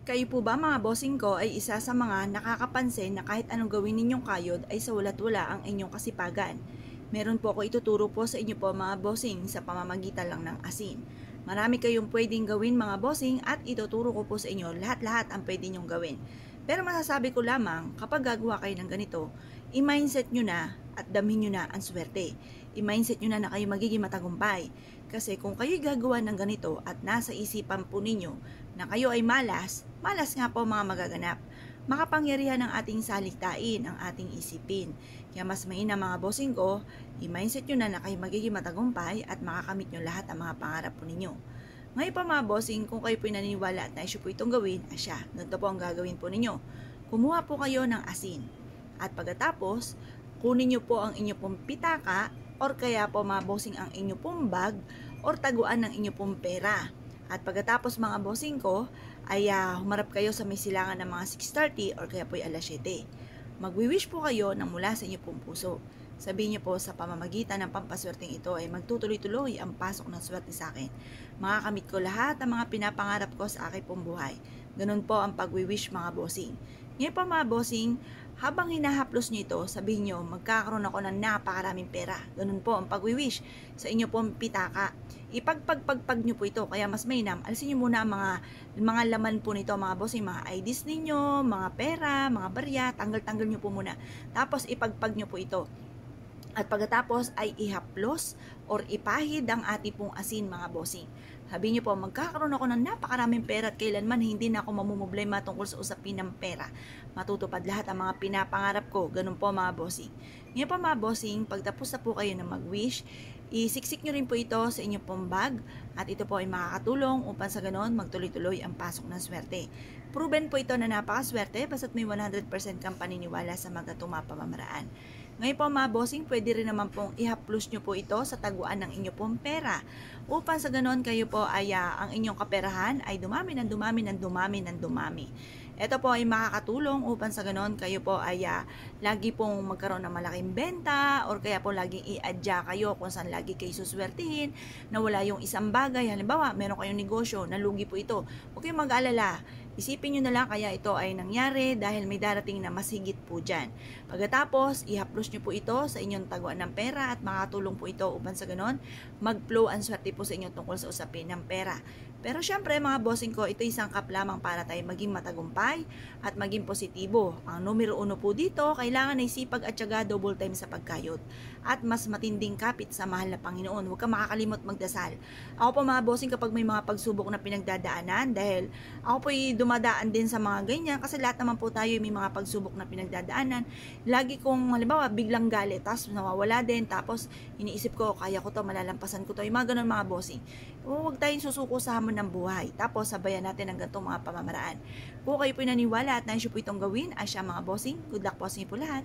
Kayo po ba mga bossing ko ay isa sa mga nakakapansin na kahit anong gawin ninyong kayod ay sa wala't-wala ang inyong kasipagan? Meron po ako ituturo po sa inyo po mga bossing sa pamamagitan lang ng asin. Marami kayong pwedeng gawin mga bossing at ituturo ko po sa inyo lahat-lahat ang pwede nyong gawin. Pero masasabi ko lamang kapag gagawa kayo ng ganito, i-mindset nyo na at damhin nyo na ang swerte. I-mindset nyo na kayo magiging matagumpay. Kasi kung kayo'y gagawa ng ganito at nasa isipan po ninyo na kayo ay malas, malas nga po mga magaganap. Makapangyarihan ng ating salitain, ang ating isipin. Kaya mas mainam mga bossing ko, i-mindset nyo na kayo magiging matagumpay at makakamit nyo lahat ang mga pangarap po ninyo. Ngayon pa mga bossing, kung kayo po naniniwala at naisyo po itong gawin, asya, ganito po ang gagawin po ninyo. Kumuha po kayo ng asin. At pagkatapos, kunin nyo po ang inyo pong pitaka or kaya po mga bossing ang inyo pong bag or taguan ng inyo pong pera. At pagkatapos mga bossing ko, ay humarap kayo sa may silangan ng mga 6:30 or kaya po ay alas 7. Magwi-wish po kayo ng mula sa inyo pong puso. Sabihin niyo po sa pamamagitan ng pampaswerteng ito ay magtutuloy-tuloy ang pasok ng swerte sa akin. Makakamit ko lahat ng mga pinapangarap ko sa aking pong buhay. Ganun po ang pagwi-wish mga bossing. Ngayon po mga bossing, habang hinahaplos nyo ito, sabihin nyo, magkakaroon ako ng napakaraming pera. Ganun po ang pagwi-wish sa inyo pong pitaka. Ipagpagpagpag nyo po ito, kaya mas mainam. Alisin nyo muna ang mga laman po nito, mga bossing, mga IDs ninyo, mga pera, mga barya, tanggal-tanggal nyo po muna. Tapos ipagpag nyo po ito. At pagkatapos ay ihaplos or ipahid ang ating pong asin mga bossing. Sabihin niyo po, magkakaroon ako ng napakaraming pera at kailanman hindi na ako mamumblema tungkol sa usapin ng pera. Matutupad lahat ang mga pinapangarap ko. Ganun po mga bossing. Ngayon po mga bossing, pagtapos na po kayo na mag-wish, isiksik nyo rin po ito sa inyong pong bag at ito po ay makakatulong upang sa ganon magtuloy-tuloy ang pasok ng swerte. Proven po ito na napakaswerte basta't may 100% kang paniniwala sa magkatuma pamamaraan. Ngayon po mga bossing, pwede rin naman pong ihaplos nyo po ito sa taguan ng inyong pong pera. Upang sa ganon kayo po ay ang inyong kaperahan ay dumami ng dumami ng dumami ng dumami. Ito po ay makakatulong upang sa ganon kayo po ay lagi pong magkaroon ng malaking benta or kaya po laging i-adya kayo kung saan lagi kayo suswertihin na wala yung isang bagay. Halimbawa, meron kayong negosyo, nalugi po ito. Huwag kayong mag-alala. Isipin nyo na lang kaya ito ay nangyari dahil may darating na mas higit po dyan. Pagkatapos, ihaplos nyo po ito sa inyong taguan ng pera at makatulong po ito upang sa ganon mag-flow ang swerte po sa inyo tungkol sa usapin ng pera. Pero syempre mga bossing ko, ito isang kap lamang para tayo maging matagumpay at maging positibo. Ang numero 1 po dito, kailangan ay sipag at syaga, double time sa pagkayod. At mas matinding kapit sa mahal na Panginoon. Huwag kang makakalimot magdasal. Ako po mga bossing kapag may mga pagsubok na pinagdadaanan, dahil ako po dumadaan din sa mga ganyan kasi lahat naman po tayo may mga pagsubok na pinagdadaanan. Lagi kong halimbawa biglang galit, tapos nawawala din, tapos iniisip ko, kaya ko to, malalampasan ko to. Yung mga ganun mga bossing. Huwag tayong susuko sa hamon ng buhay. Tapos sabayan natin ang ganitong mga pamamaraan. Kung kayo po naniwala at naisyo po itong gawin, asya mga bossing, good luck po sa inyo po lahat.